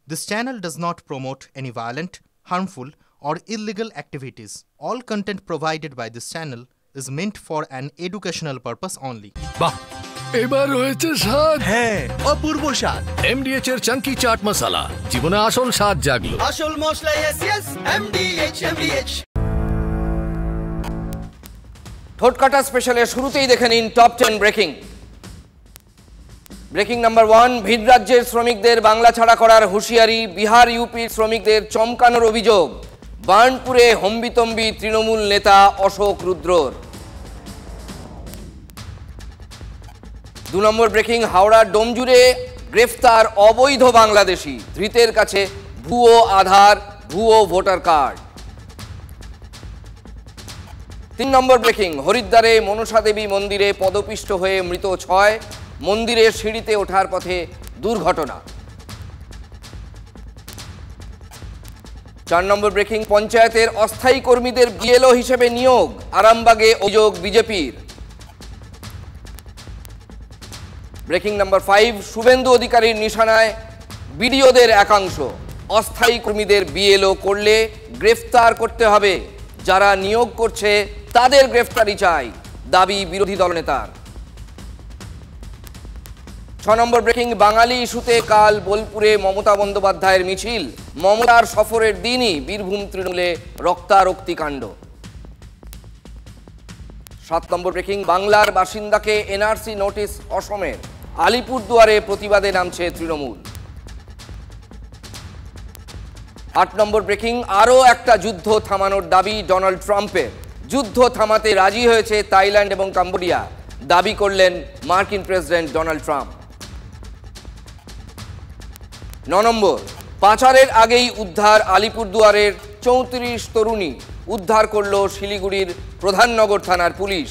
This channel does not promote any violent, harmful, or illegal activities. All content provided by this channel is meant for an educational purpose only. বাহ, এবার হয়েছে স্বাদ। হ্যাঁ, অপূর্ব স্বাদ। MDH এর চাঙ্কি চাট মশলা, জীবনে আসল স্বাদ জাগলো। আসল মশলা yes MDH। ঠোঁটকাটা স্পেশালের শুরুতেই দেখে নিন টপ 10 ব্রেকিং নাম্বার 1। ভিন রাজ্যের শ্রমিকদের বাংলা ছাড়া করার হুঁশিয়ারি, বিহার ইউপির শ্রমিকদের চমকানোর অভিযোগ, বার্নপুরে হম্বিতম্বি তৃণমূল নেতা অশোক রুদ্রর। 2 নম্বর ব্রেকিং, হাওড়ার ডোমজুড়ে গ্রেফতার অবৈধ বাংলাদেশি, ধৃতের কাছে ভুয়ো আধার, ভুয়ো ভোটার কার্ড। 3 নম্বর ব্রেকিং, হরিদ্বারে মনসা দেবী মন্দিরে পদপিষ্ট হয়ে মৃত 6, মন্দিরের সিঁড়িতে ওঠার পথে দুর্ঘটনা। 4 নম্বর ব্রেকিং, পঞ্চায়েতের অস্থায়ী কর্মীদের বিএলও হিসেবে নিয়োগ, আরামবাগে অভিযোগ বিজেপির। ব্রেকিং নাম্বার 5, শুভেন্দু অধিকারীর নিশানায় বিডিওদের একাংশ, অস্থায়ী কর্মীদের বিএলও করলে গ্রেফতার করতে হবে, যারা নিয়োগ করছে তাদের গ্রেফতারি চাই, দাবি বিরোধী দলনেতার। 6 নম্বর ব্রেকিং, বাঙালি ইস্যুতে কাল বোলপুরে মমতা বন্দ্যোপাধ্যায়ের মিছিল, মমতার সফরের দিনই বীরভূম তৃণমূলে রক্তারক্তি কাণ্ড। 7 নম্বর ব্রেকিং, বাংলার বাসিন্দাকে এনআরসি নোটিশ অসমের, আলিপুরদুয়ারে প্রতিবাদে নামছে তৃণমূল। 8 নম্বর ব্রেকিং, আরও একটা যুদ্ধ থামানোর দাবি ডোনাল্ড ট্রাম্পের, যুদ্ধ থামাতে রাজি হয়েছে থাইল্যান্ড এবং কম্বোডিয়া, দাবি করলেন মার্কিন প্রেসিডেন্ট ডোনাল্ড ট্রাম্প। 9 নম্বর, পাচারের আগেই উদ্ধার আলিপুরদুয়ারের 34 তরুণী, উদ্ধার করল শিলিগুড়ির প্রধাননগর থানার পুলিশ,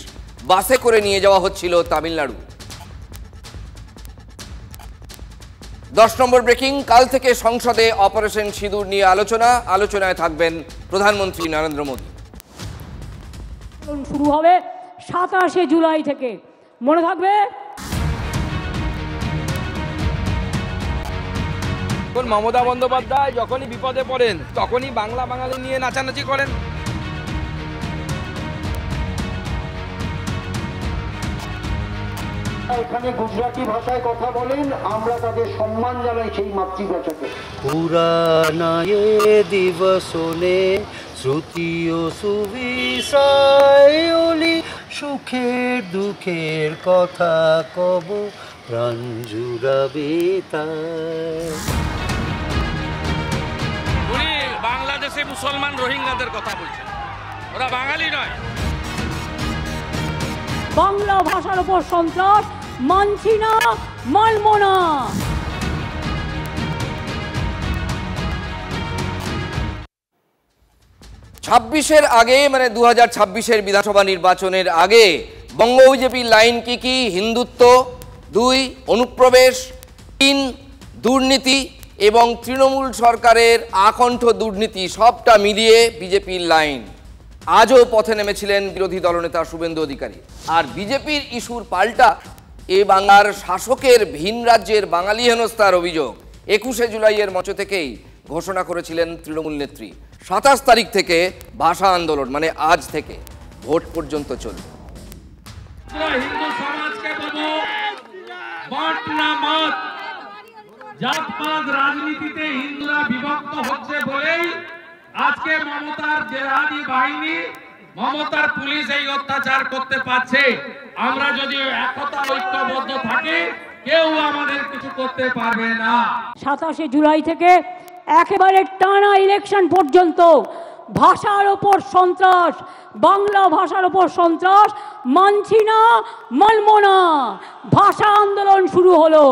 বাসে করে নিয়ে যাওয়া হচ্ছিল তামিলনাড়ু। 10 নম্বর ব্রেকিং, কাল থেকে সংসদে অপারেশন সিঁদুর নিয়ে আলোচনায় থাকবেন প্রধানমন্ত্রী নরেন্দ্র মোদী। শুরু হবে 27শে জুলাই থেকে, মনে থাকবে। মমতা বন্দ্যোপাধ্যায় যখনই বিপদে পড়েন তখনই বাঙালি নিয়ে নাচানাচি করেন। এখানে গুজরাটি ভাষায় কথা বলেন, আমরা তাদের সম্মান জানাই সেই মাতৃভাষাকে। পুরানায়ে দিবসনে শ্রুতিও সুবিসায়লি, সুখের দুঃখের কথা কব প্রাণ জুড়াবে তাই। উনি বাংলাদেশে মুসলমান রোহিঙ্গাদের কথা বলছেন, ওরা বাঙালি নয়। বাংলা ভাষার উপর সন্ত্রাস মানছি না, মানব না। 26-এর আগে, মানে 2026-এর বিধানসভা নির্বাচনের আগে বঙ্গ বিজেপির লাইন কি? হিন্দুত্ব, 2 অনুপ্রবেশ, 3 দুর্নীতি এবং তৃণমূল সরকারের আকণ্ঠ দুর্নীতি, সবটা মিলিয়ে বিজেপির লাইন। আজও পথে নেমেছিলেন বিরোধী দলনেতা শুভেন্দু অধিকারী। আর বিজেপির ইস্যুর পাল্টা এ বাংলার শাসকের ভিন রাজ্যের বাঙালি হেনস্থার অভিযোগ 21শে জুলাইয়ের মঞ্চ থেকেই ঘোষণা করেছিলেন তৃণমূল নেত্রী। 27 তারিখ থেকে ভাষা আন্দোলন, মানে আজ থেকে ভোট পর্যন্ত চলবে। হিন্দু সমাজকে বলবো, ভোট না মত। জাতপাত রাজনীতিতে হিন্দুরা বিভক্ত হচ্ছে বলেই আজকে মমতার জেহাদি বাহিনী, মমতার পুলিশ এই অত্যাচার করতে পারছে। আমরা যদি একতা ঐক্যবদ্ধ থাকি, কেউ আমাদের কিছু করতে পারবে না। 27শে জুলাই থেকে একেবারে টানা ইলেকশন পর্যন্ত ভাষার ওপর সন্ত্রাস, বাংলা ভাষার ওপর সন্ত্রাস মানছি না, মানব না। ভাষা আন্দোলন শুরু হলো।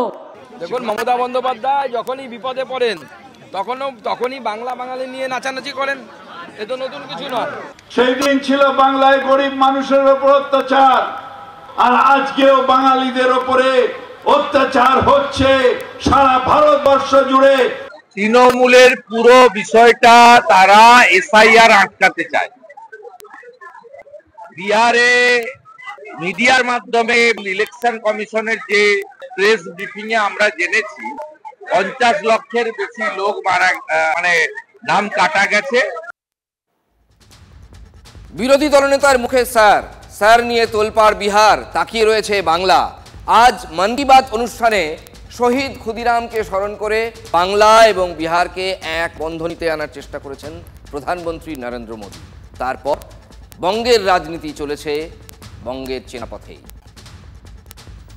দেখুন, মমতা বন্দ্যোপাধ্যায় যখনই বিপদে পড়েন তখনই বাঙালি নিয়ে নাচানাচি করেন, এ তো নতুন কিছু নয়। সেই দিন ছিল বাংলায় গরিব মানুষের উপর অত্যাচার, আর আজকেও বাঙালিদের উপরে অত্যাচার হচ্ছে সারা ভারতবর্ষ জুড়ে। তৃণমূলের পুরো বিষয়টা তারা এসআইআর আটকাতে চায়। বিহারে মিডিয়ার মাধ্যমে ইলেকশন কমিশনের যে প্রেস ব্রিফিং এ আমরা জেনেছি 50 লক্ষের বেশি লোক মারা মানে নাম কাটা গেছে। বিরোধী দলনেতার মুখে স্যার নিয়ে তোলপাড় বিহার, তাকিয়ে রয়েছে বাংলা। আজ মন কি বাত অনুষ্ঠানে শহীদ ক্ষুদিরামকে স্মরণ করে বাংলা এবং বিহারকে এক বন্ধনীতে আনার চেষ্টা করেছেন প্রধানমন্ত্রী নরেন্দ্র মোদী। তারপর বঙ্গের রাজনীতি চলেছে বঙ্গের চেনাপথেই।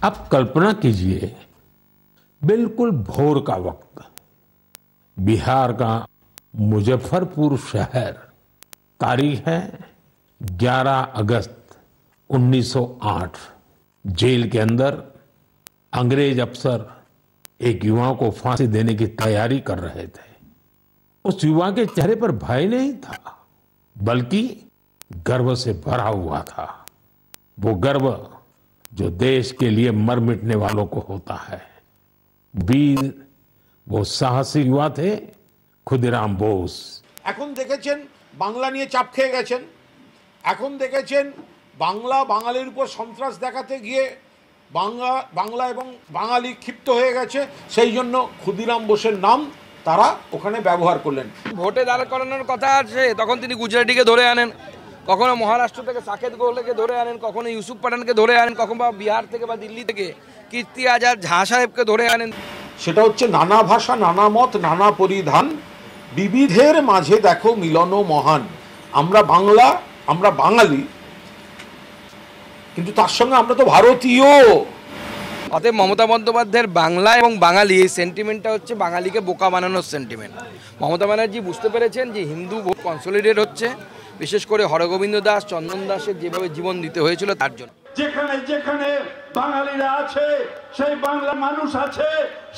अब कल्पना कीजिए, बिल्कुल भोर का वक्त, बिहार का मुजफ्फरपुर शहर, तारीख है 11 अगस्त 1908। जेल के अंदर अंग्रेज अफसर एक युवा को फांसी देने की तैयारी कर रहे थे। उस युवा के चेहरे पर भय नहीं था, बल्कि गर्व से भरा हुआ था। वो गर्व जो देश के लिए मर मिटने वालों को होता है। वीर वो साहसी युवा थे ক্ষুদিরাম বোস। এখন দেখেছেন বাংলা নিয়ে চাপ খেয়ে গেছেন, এখন দেখেছেন বাংলা বাঙালির উপর সন্ত্রাস দেখাতে গিয়ে বাংলা এবং বাঙালি ক্ষিপ্ত হয়ে গেছে, সেই জন্য ক্ষুদিরাম বোসের নাম তারা ওখানে ব্যবহার করলেন। ভোটে দাঁড় করানোর কথা আছে, তখন তিনি গুজরাটিকে ধরে আনেন, কখনো মহারাষ্ট্র থেকে সাকেত গোহলেকে ধরে আনেন, কখনো ইউসুফ পাঠানকে ধরে আনেন, কখনো বা বিহার থেকে বা দিল্লি থেকে কীর্তি আজাদ ঝা সাহেবকে ধরে আনেন। সেটা হচ্ছে নানা ভাষা, নানা মত, নানা পরিধান, বিবিধের মাঝে দেখো মিলন মহান। আমরা বাংলা, আমরা বাঙালি, কিন্তু তার সঙ্গে আমরা তো ভারতীয়। অতএব মমতা বন্দ্যোপাধ্যায়ের বাংলা এবং বাঙালি এই সেন্টিমেন্টটা হচ্ছে বাঙালিকে বোকা বানানোর সেন্টিমেন্ট। মমতা ব্যানার্জি বুঝতে পেরেছেন যে হিন্দু ভোট কনসলিডেট হচ্ছে, বিশেষ করে হরগোবিন্দ দাস, চন্দন দাসের যেভাবে জীবন দিতে হয়েছিল তার জন্য। যেখানে যেখানে বাঙালিরা আছে, সেই বাংলা মানুষ আছে,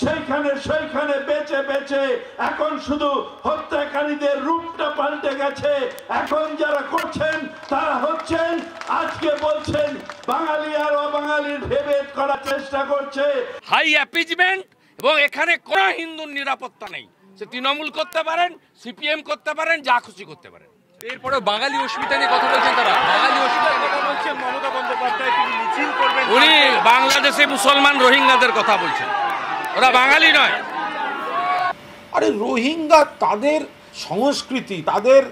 সেইখানে বেঁচে বেঁচে এখন শুধু হত্যাকারীদের রূপটা পাল্টে গেছে। এখন যারা করছেন তারা হচ্ছেন, আজকে বলছেন বাঙালি আর অবাঙালির ভেদ করার চেষ্টা করছে। হাই অ্যাপিজমেন্ট, এবং এখানে কোনো হিন্দুর নিরাপত্তা নেই। সে তৃণমূল করতে পারেন, সিপিএম করতে পারেন, যা খুশি করতে পারেন। এরপরে বাঙালি অস্মিতা নিয়ে কথা বলছেন তারা। বাঙালি অস্মিতা কথা বলছেন মমতা বন্দ্যোপাধ্যায়, তিনি মিছিল করবেন। উনি বাংলাদেশে মুসলমান রোহিঙ্গাদের কথা বলছেন, ওরা বাঙালি নয়। আরে রোহিঙ্গা তাদের সংস্কৃতি, তাদের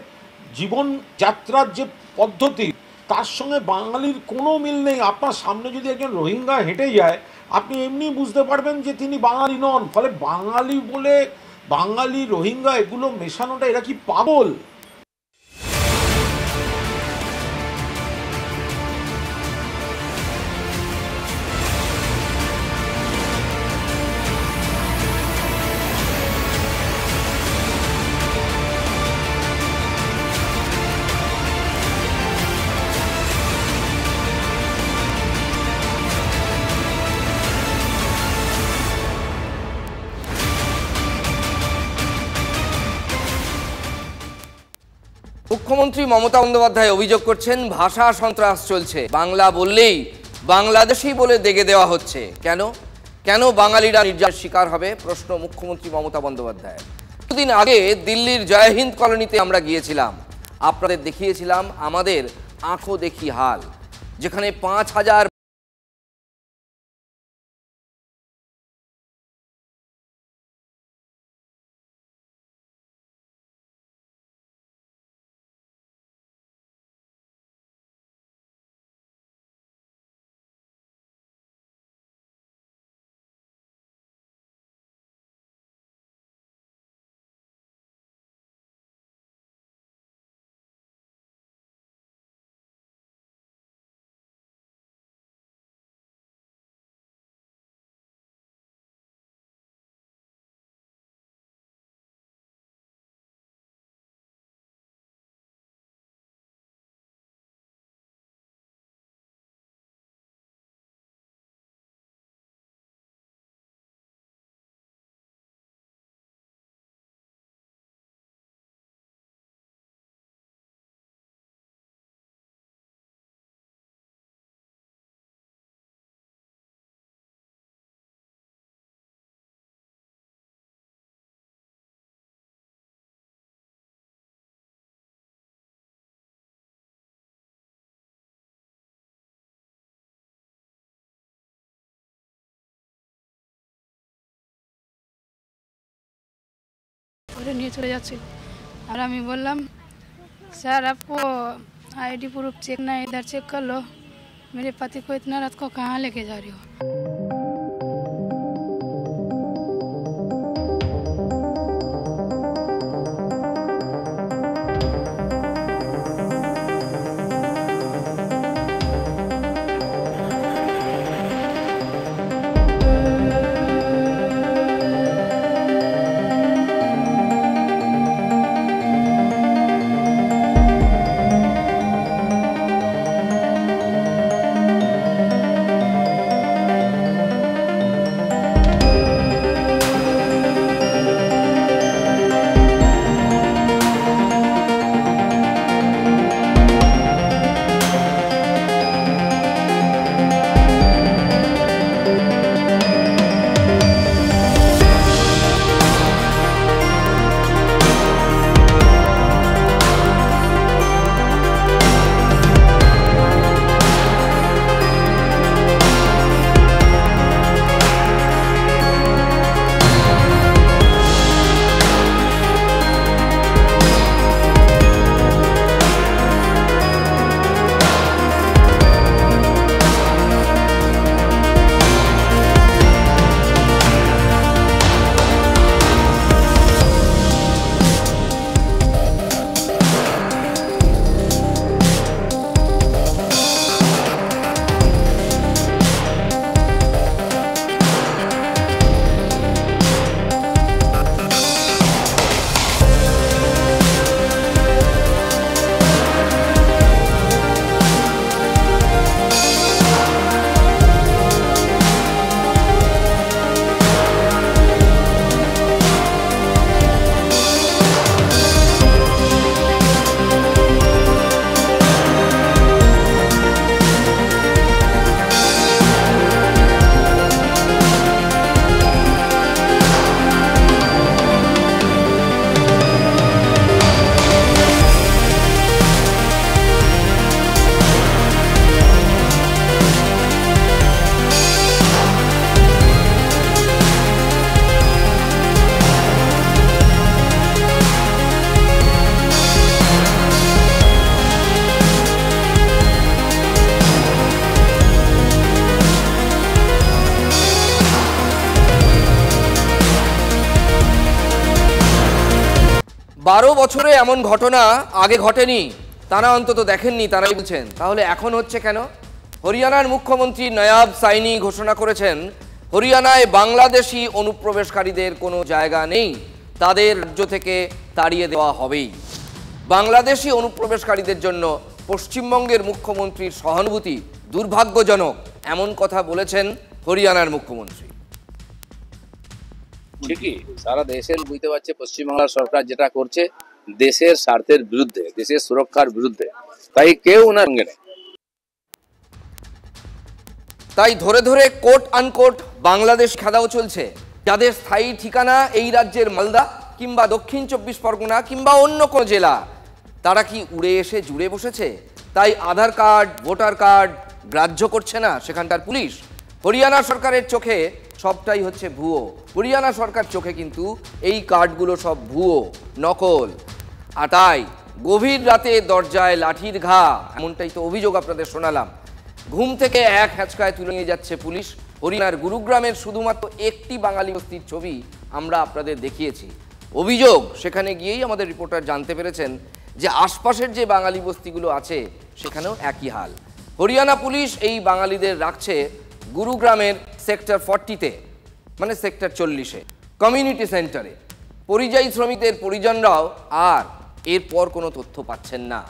জীবনযাত্রার যে পদ্ধতি, তার সঙ্গে বাঙালির কোনো মিল নেই। আপনার সামনে যদি একজন রোহিঙ্গা হেঁটে যায়, আপনি এমনি বুঝতে পারবেন যে তিনি বাঙালি নন। ফলে বাঙালি বলে বাঙালি রোহিঙ্গা এগুলো মেশানোটা, এরা কি পাগল? মুখ্যমন্ত্রী মমতা বন্দ্যোপাধ্যায় অভিযোগ করছেন ভাষা সন্ত্রাস চলছে। বাংলা বললেই বাংলাদেশি বলে দেগে দেওয়া হচ্ছে। কেন বাঙালিরা নির্যাতনের শিকার হবে, প্রশ্ন মুখ্যমন্ত্রী মমতা বন্দ্যোপাধ্যায়। কিছুদিন আগে দিল্লির জয় হিন্দ কলোনিতে আমরা গিয়েছিলাম, আপনাদের দেখিয়েছিলাম আমাদের আঁখো দেখি হাল, যেখানে 5000 করে নিয়ে চলে যাচ্ছিল। और আমি বললাম सर आपको आईडी प्रूफ चेक ना इधर चेक कर लो, मेरे पति को इतना रात को कहाँ लेके जा रही हो। বারো বছরে এমন ঘটনা আগে ঘটেনি, তারা অন্তত দেখেননি, তারাই বলছেন। তাহলে এখন হচ্ছে কেন? হরিয়ানার মুখ্যমন্ত্রী নয়াব সাইনি ঘোষণা করেছেন হরিয়ানায় বাংলাদেশি অনুপ্রবেশকারীদের কোনো জায়গা নেই, তাদের রাজ্য থেকে তাড়িয়ে দেওয়া হবেই। বাংলাদেশি অনুপ্রবেশকারীদের জন্য পশ্চিমবঙ্গের মুখ্যমন্ত্রীর সহানুভূতি দুর্ভাগ্যজনক, এমন কথা বলেছেন হরিয়ানার মুখ্যমন্ত্রী। ঠিকই, সারা দেশের বুঝতে পারছে পশ্চিমবাংলার সরকার যেটা করছে দেশের স্বার্থের বিরুদ্ধে, দেশের সুরক্ষার বিরুদ্ধে, তাই কেউ ওনার সঙ্গে নেই। তাই ধরে ধরে কোট আনকোট বাংলাদেশ খেদাও চলছে, যাদের স্থায়ী ঠিকানা এই রাজ্যের মালদা কিংবা দক্ষিণ 24 পরগনা কিংবা অন্য কোনো জেলা, তারা কি উড়ে এসে জুড়ে বসেছে? তাই আধার কার্ড, ভোটার কার্ড গ্রাহ্য করছে না সেখানকার পুলিশ। হরিয়ানা সরকারের চোখে সবটাই হচ্ছে ভুয়ো। হরিয়ানা সরকার চোখে কিন্তু এই কার্ডগুলো সব ভুয়ো, নকল। আর তাই গভীর রাতে দরজায় লাঠির ঘা, এমনটাই তো অভিযোগ আপনাদের শোনালাম। ঘুম থেকে এক হ্যাচকায় তুলে নিয়ে যাচ্ছে পুলিশ। হরিয়ানার গুরুগ্রামের শুধুমাত্র একটি বাঙালি বস্তির ছবি আমরা আপনাদের দেখিয়েছি। অভিযোগ, সেখানে গিয়েই আমাদের রিপোর্টার জানতে পেরেছেন যে আশপাশের যে বাঙালি বস্তিগুলো আছে সেখানেও একই হাল। হরিয়ানা পুলিশ এই বাঙালিদের রাখছে গুরুগ্রামের সেক্টর 40-তে, মানে সেক্টর 40-এ, কমিউনিটি সেন্টারে। পরিযায়ী শ্রমিকদের পরিজনরাও আর এরপর কোনো তথ্য পাচ্ছেন না।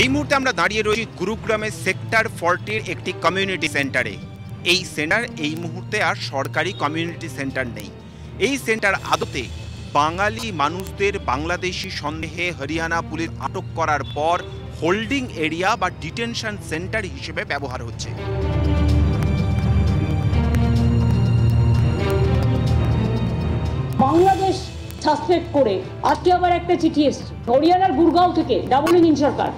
এই মুহূর্তে আমরা দাঁড়িয়ে রয়েছি গুরুগ্রামের সেক্টর 40-র একটি কমিউনিটি সেন্টারে। এই সেন্টার এই মুহূর্তে আর সরকারি কমিউনিটি সেন্টার নেই। এই সেন্টার আদতে বাঙালি মানুষদের বাংলাদেশি সন্দেহে হরিয়ানা পুলিশ আটক করার পর হোল্ডিং এরিয়া বা ডিটেনশন সেন্টার হিসেবে ব্যবহার হচ্ছে। বাংলাদেশ সাসপেক্ট করে আজকে আবার একটা চিঠি এসেছে হরিয়ানার গুরগাঁও থেকে, ডাবল ইঞ্জিন সরকার।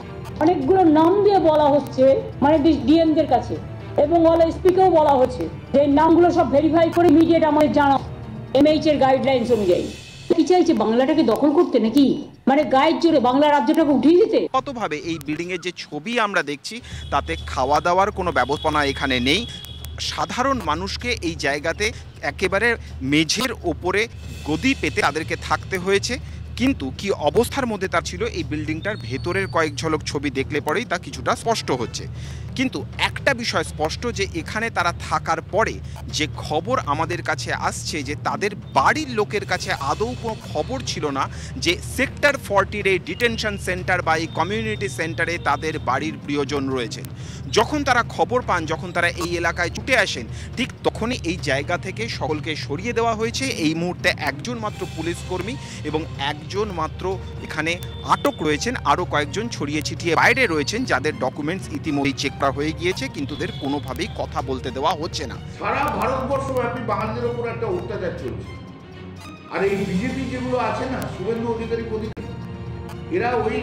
অনেকগুলো নাম দিয়ে বলা হচ্ছে, মানে ডিএমদের কাছে এবং এসপিকেও বলা হচ্ছে যে নামগুলো সব ভেরিফাই করে ইমিডিয়েট আমাদের জানা, এমএইচ এর গাইডলাইন্স অনুযায়ী। কি চাইছে, বাংলাটাকে দখল করতে নাকি, মানে গায়ের জোরে বাংলা রাজ্যটাকে উঠিয়ে দিতে? কতভাবে এই বিল্ডিং এর যে ছবি আমরা দেখছি তাতে খাওয়া দাওয়ার কোনো ব্যবস্থা এখানে নেই। সাধারণ মানুষকে এই জায়গাতে একেবারে মেঝের ওপরে গদি পেতে তাদেরকে থাকতে হয়েছে। কিন্তু কি অবস্থার মধ্যে তার ছিল এই বিল্ডিংটার ভেতরের কয়েক ঝলক ছবি দেখলে পরেই তা কিছুটা স্পষ্ট হচ্ছে। কিন্তু একটা বিষয় স্পষ্ট, যে এখানে তারা থাকার পরে যে খবর আমাদের কাছে আসছে যে তাদের বাড়ির লোকের কাছে আদৌ কোনো খবর ছিল না যে সেক্টর 40-র এই ডিটেনশন সেন্টার বা এই কমিউনিটি সেন্টারে তাদের বাড়ির প্রিয়জন রয়েছে। যখন তারা খবর পান, যখন তারা এই এলাকায় ছুটে আসেন, ঠিক তখনই এই জায়গা থেকে সকলকে সরিয়ে দেওয়া হয়েছে। এই মুহূর্তে একজন মাত্র পুলিশ কর্মী এবং একজন মাত্র এখানে আটক রয়েছেন, আরও কয়েকজন ছড়িয়ে ছিটিয়ে বাইরে রয়েছেন যাদের ডকুমেন্টস ইতিমধ্যেই চেক করা হয়ে গিয়েছে, কিন্তু ওদের কোনোভাবেই কথা বলতে দেওয়া হচ্ছে না। সারা ভারতবর্ষব্যাপী বাঙালিদের উপর একটা অত্যাচার চলছে। আর এই বিজেপি যেগুলো আছে না, শুভেন্দু অধিকারী প্রতিনিধি, এরা ওই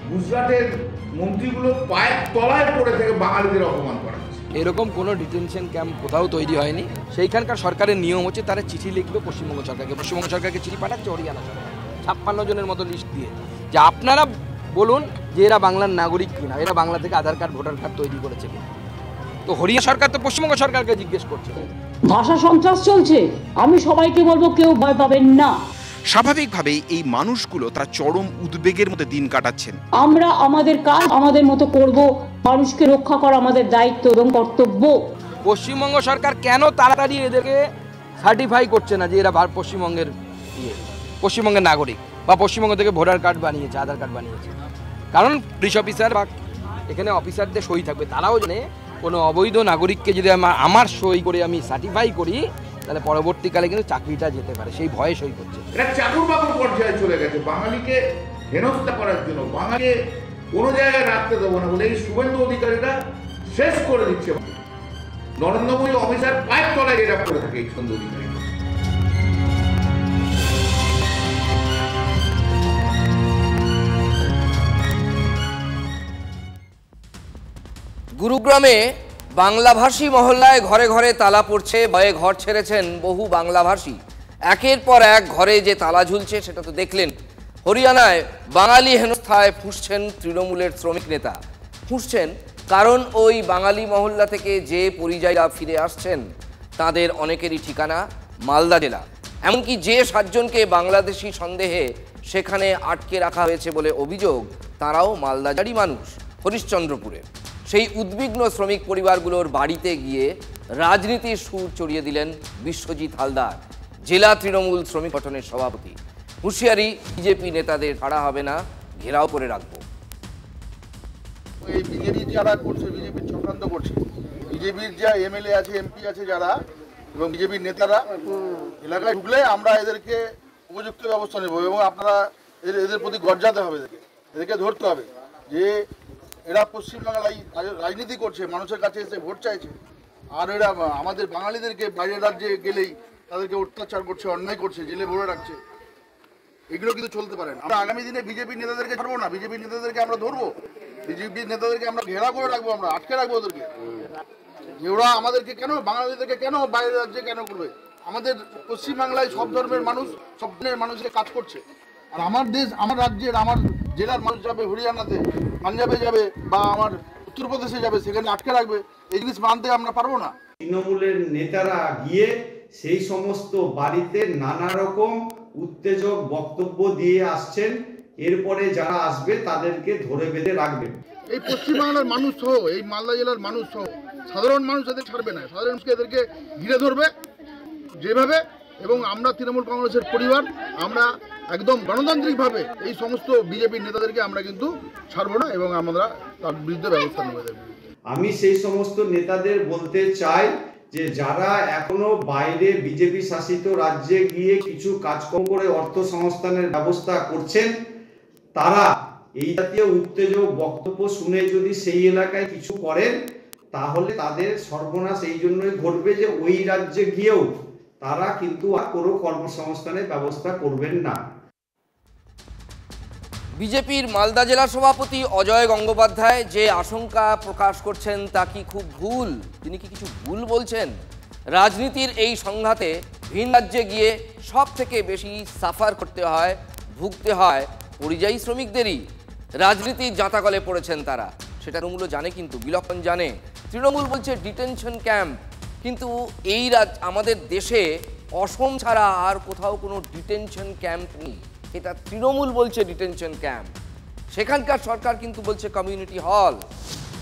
গুজরাটের মন্ত্রীগুলো পায়ের তলায় পড়ে থেকে বাঙালিদের অপমান করা। এরকম কোনো ডিটেনশন ক্যাম্প কোথাও তৈরি হয়নি। সেইখানকার সরকারের নিয়ম হচ্ছে তারা চিঠি লিখবে পশ্চিমবঙ্গ সরকারকে, পশ্চিমবঙ্গ সরকারকে চিঠি পাঠাচ্ছে হরিয়ানা সরকার 56 জনের মতো লিস্ট দিয়ে, যে আপনারা বলুন যে এরা বাংলার নাগরিক কিনা, এরা বাংলা থেকে আধার কার্ড ভোটার কার্ড তৈরি করেছে কিনা। তো হরিয়ানা সরকার তো পশ্চিমবঙ্গ সরকারকে জিজ্ঞেস করছে। ভাষা সন্ত্রাস চলছে, আমি সবাইকে বলবো কেউ ভয় পাবেন না। স্বাভাবিকভাবেই এই মানুষগুলো তারা চরম উদ্বেগের মধ্যে দিন কাটাচ্ছেন। আমরা আমাদের কাজ আমাদের মতো করব, মানুষকে রক্ষা করা আমাদের দায়িত্ব এবং কর্তব্য। পশ্চিমবঙ্গ সরকার কেন তাড়াতাড়ি এদেরকে সার্টিফাই করছে না যে এরা পশ্চিমবঙ্গের পশ্চিমবঙ্গের নাগরিক বা পশ্চিমবঙ্গ থেকে ভোটার কার্ড বানিয়েছে, আধার কার্ড বানিয়েছে? কারণ পুলিশ অফিসার বা এখানে অফিসারদের সই থাকবে, তারাও জানে কোনো অবৈধ নাগরিককে যদি আমার সই করে আমি সার্টিফাই করি তাহলে পরবর্তীকালে কিন্তু চাকরিটা যেতে পারে, সেই ভয়ে সই করছে। এটা চাকর বাকর পর্যায়ে চলে গেছে। বাঙালিকে হেনস্থা করার জন্য, বাঙালিকে কোনো জায়গায় রাখতে দেবো না বলে এই শুভেন্দু অধিকারীরা শেষ করে দিচ্ছে। নরেন্দ্র মোদী অফিসার পায়ের তলায় এরা করে থাকে এই শুভেন্দু অধিকারী। গুরুগ্রামে বাংলাভাষী মহল্লায় ঘরে ঘরে তালা পড়ছে, ভয়ে ঘর ছেড়েছেন বহু বাংলাভাষী। একের পর এক ঘরে যে তালা ঝুলছে সেটা তো দেখলেন। হরিয়ানায় বাঙালি হেনস্থায় ফুঁসছেন তৃণমূলের শ্রমিক নেতা। ফুঁসছেন কারণ ওই বাঙালি মহল্লা থেকে যে পরিযায়ীরা ফিরে আসছেন তাদের অনেকেরই ঠিকানা মালদা জেলা। এমনকি যে 7 জনকে বাংলাদেশি সন্দেহে সেখানে আটকে রাখা হয়েছে বলে অভিযোগ, তারাও মালদাজারি মানুষ, হরিশ্চন্দ্রপুরের। সেই উদ্বিগ্ন শ্রমিক পরিবারগুলোর বাড়িতে গিয়ে রাজনীতির সুর চড়িয়ে দিলেন বিশ্বজিৎ হালদার, জেলা তৃণমূল শ্রমিক গঠনের সভাপতি। হুঁশিয়ারি, বিজেপি নেতাদের ছাড়া হবে না, ঘেরাও করে রাখবো। এই বিজেপি যারা করছে, বিজেপির চক্রান্ত করছে, বিজেপির যা এমএলএ আছে, এমপি আছে যারা, এবং বিজেপির নেতারা এলাকায় ঢুকলে আমরা এদেরকে উপযুক্ত ব্যবস্থা নেব এবং আপনারা এদের প্রতি গর্জাতে হবে, এদেরকে ধরতে হবে যে এরা পশ্চিমবাংলায় রাজনীতি করছে, মানুষের কাছে এসে ভোট চাইছে, আর এরা আমাদের বাঙালিদেরকে বাইরের রাজ্যে গেলেই তাদেরকে অত্যাচার করছে, অন্যায় করছে, জেলে ভরে রাখছে। এগুলো কিন্তু চলতে পারে না। আমরা আগামী দিনে বিজেপির নেতাদেরকে ছাড়বো না, বিজেপির নেতাদেরকে আমরা ধরবো, বিজেপির নেতাদেরকে আমরা ঘেরা করে রাখবো, আমরা আটকে রাখবো ওদেরকে। যে ওরা আমাদেরকে কেন, বাঙালিদেরকে কেন বাইরের রাজ্যে কেন করবে? আমাদের পশ্চিমবাংলায় সব ধর্মের মানুষ, সব ধর্মের মানুষকে কাজ করছে। আর আমার দেশ, আমার রাজ্যের, আমার জেলার মানুষ যাবে হরিয়ানাতে, পাঞ্জাবে যাবে বা আমার উত্তরপ্রদেশে যাবে, সেখানে আটকে রাখবে, এই জিনিস মানতে আমরা পারবো না। তৃণমূলের নেতারা গিয়ে সেই সমস্ত বাড়িতে নানা রকম উত্তেজক বক্তব্য দিয়ে আসছেন। এরপরে যারা আসবে তাদেরকে ধরে বেঁধে রাখবেন। এই পশ্চিমবাংলার মানুষ সহ, এই মালদা জেলার মানুষ সহ সাধারণ মানুষ এদের ছাড়বে না, সাধারণ মানুষকে এদেরকে ঘিরে ধরবে যেভাবে। এবং আমরা তৃণমূল কংগ্রেসের পরিবার, আমরা একদম গণতান্ত্রিকভাবে এই সমস্ত বিজেপির নেতাদেরকে আমরা কিন্তু ছাড়বো না এবং আমরা তার বিরুদ্ধে ব্যবস্থা নেব। আমি সেই সমস্ত নেতাদের বলতে চাই যে যারা এখনো বাইরে বিজেপি শাসিত রাজ্যে গিয়ে কিছু কাজকর্ম করে অর্থ সংস্থানের ব্যবস্থা করছেন, তারা এই জাতীয় উত্তেজক বক্তব্য শুনে যদি সেই এলাকায় কিছু করেন তাহলে তাদের সর্বনাশ এই জন্যই ঘটবে যে ওই রাজ্যে গিয়েও তারা কিন্তু আর কোনো কর্মসংস্থানের ব্যবস্থা করবেন না। বিজেপির মালদা জেলা সভাপতি অজয় গঙ্গোপাধ্যায় যে আশঙ্কা প্রকাশ করছেন তা কি খুব ভুল? তিনি কি কিছু ভুল বলছেন? রাজনীতির এই সংঘাতে ভিন রাজ্যে গিয়ে সব থেকে বেশি সাফার করতে হয়, ভুগতে হয় পরিযায়ী শ্রমিকদেরই। রাজনীতির জাঁতাকলে পড়েছেন তারা, সেটা তৃণমূল জানে, কিন্তু বিলক্ষণ জানে। তৃণমূল বলছে ডিটেনশন ক্যাম্প, কিন্তু এই আমাদের দেশে অসম ছাড়া আর কোথাও কোনো ডিটেনশন ক্যাম্প নেই। এটা তৃণমূল বলছে ডিটেনশন ক্যাম্প, সেখানকার সরকার কিন্তু বলছে কমিউনিটি হল।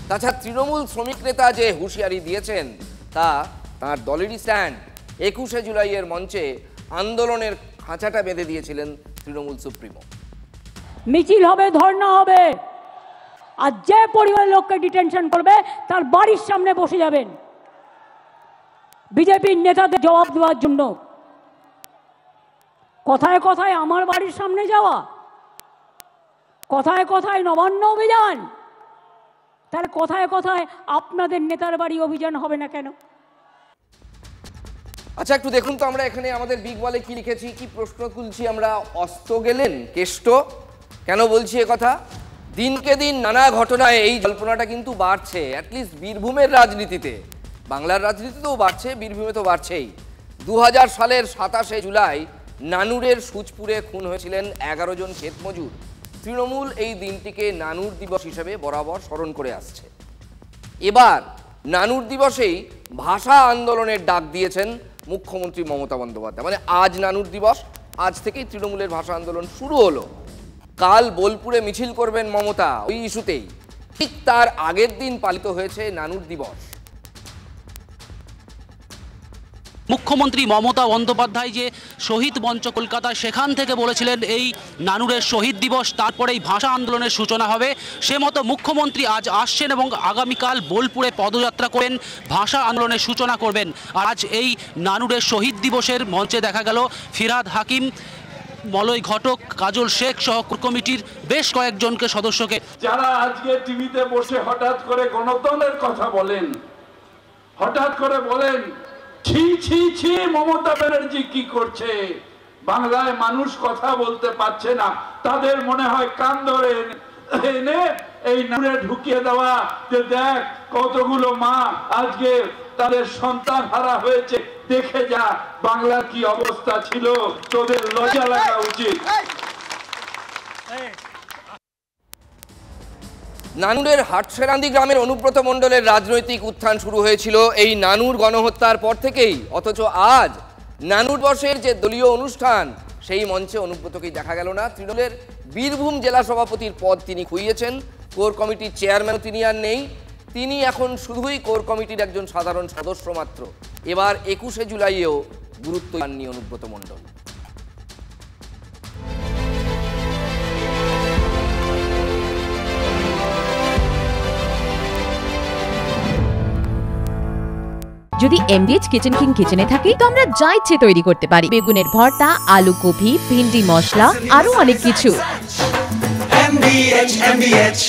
তাছাড়া তৃণমূল শ্রমিক নেতা যে হুঁশিয়ারি দিয়েছেন তা তার দলেরই স্ট্যান্ড। 21শে জুলাইয়ের মঞ্চে আন্দোলনের খাঁচাটা বেঁধে দিয়েছিলেন তৃণমূল সুপ্রিমো। মিছিল হবে, ধর্ণা হবে, আর যে পরিবারের লোককে ডিটেনশন করবে তার বাড়ির সামনে বসে যাবেন বিজেপির নেতাদের জবাব দেওয়ার জন্য। কথায় কথায় আমার বাড়ির সামনে যাওয়া, কথায় কথায় নবান্ন অভিযান, তার কথায় কথায় আপনাদের নেতার বাড়ি অভিযান হবে না কেন? আচ্ছা, একটু দেখুন তো আমরা এখানে আমাদের বিগ ওয়ালে কি লিখেছি, কি প্রশ্ন তুলছি আমরা। অস্ত গেলেন কেষ্ট, কেন বলছি এ কথা? দিনকে দিন নানা ঘটনায় এই জল্পনাটা কিন্তু বাড়ছে। অ্যাটলিস্ট বীরভূমের রাজনীতিতে, বাংলার রাজনীতিতেও বাড়ছে, বীরভূমে তো বাড়ছেই। 2000 সালের 27শে জুলাই নানুরের সুচপুরে খুন হয়েছিলেন 11 জন ক্ষেত মজুর। তৃণমূল এই দিনটিকে নানুর দিবস হিসেবে বরাবর স্মরণ করে আসছে। এবার নানুর দিবসেই ভাষা আন্দোলনের ডাক দিয়েছেন মুখ্যমন্ত্রী মমতা বন্দ্যোপাধ্যায়। মানে আজ নানুর দিবস, আজ থেকেই তৃণমূলের ভাষা আন্দোলন শুরু হলো। কাল বোলপুরে মিছিল করবেন মমতা ওই ইস্যুতেই। ঠিক তার আগের দিন পালিত হয়েছে নানুর দিবস। মুখ্যমন্ত্রী মমতা বন্দ্যোপাধ্যায় যে শহীদ মঞ্চ কলকাতা, সেখান থেকে বলেছিলেন এই নানুরের শহীদ দিবস, তারপরেই ভাষা আন্দোলনের সূচনা হবে। সে মতো মুখ্যমন্ত্রী আজ আসছেন এবং আগামীকাল বোলপুরে পদযাত্রা করেন, ভাষা আন্দোলনের সূচনা করবেন। আর আজ এই নানুরের শহীদ দিবসের মঞ্চে দেখা গেল ফিরহাদ হাকিম, মলয় ঘটক, কাজল শেখ সহ কমিটির বেশ কয়েকজনকে সদস্যকে, যারা আজকে টিভিতে বসে হঠাৎ করে গণতন্ত্রের কথা বলেন, হঠাৎ করে বলেন ছি ছি ছি মমতা ব্যানার্জি কি করছে, বাংলায় মানুষ কথা বলতে পারছে না, তাদের মনে হয় কান ধরে এনে এই নানুরে ঢুকিয়ে দেওয়া যে দেখ কতগুলো মা আজকে তাদের সন্তান হারা হয়েছে, দেখে যা বাংলার কি অবস্থা ছিল, তোদের লজ্জা লাগা উচিত। নানুরের হাটসেরান্দি গ্রামের অনুব্রত মণ্ডলের রাজনৈতিক উত্থান শুরু হয়েছিল এই নানুর গণহত্যার পর থেকেই। অথচ আজ নানুর দিবসের যে দলীয় অনুষ্ঠান, সেই মঞ্চে অনুব্রতকেই দেখা গেল না। তৃণমূলের বীরভূম জেলা সভাপতির পদ তিনি খুইয়েছেন, কোর কমিটির চেয়ারম্যানও তিনি আর নেই। তিনি এখন শুধুই কোর কমিটির একজন সাধারণ সদস্য মাত্র। এবার 21শে জুলাইয়েও গুরুত্ব পাননি অনুব্রত মণ্ডল। যদি MDH কিচেন কিং কিচেনে থাকি তো আমরা যা ইচ্ছে তৈরি করতে পারি। বেগুনের ভর্তা, আলু কপি, ভিন্ডি মশলা, আরো অনেক কিছু। MDH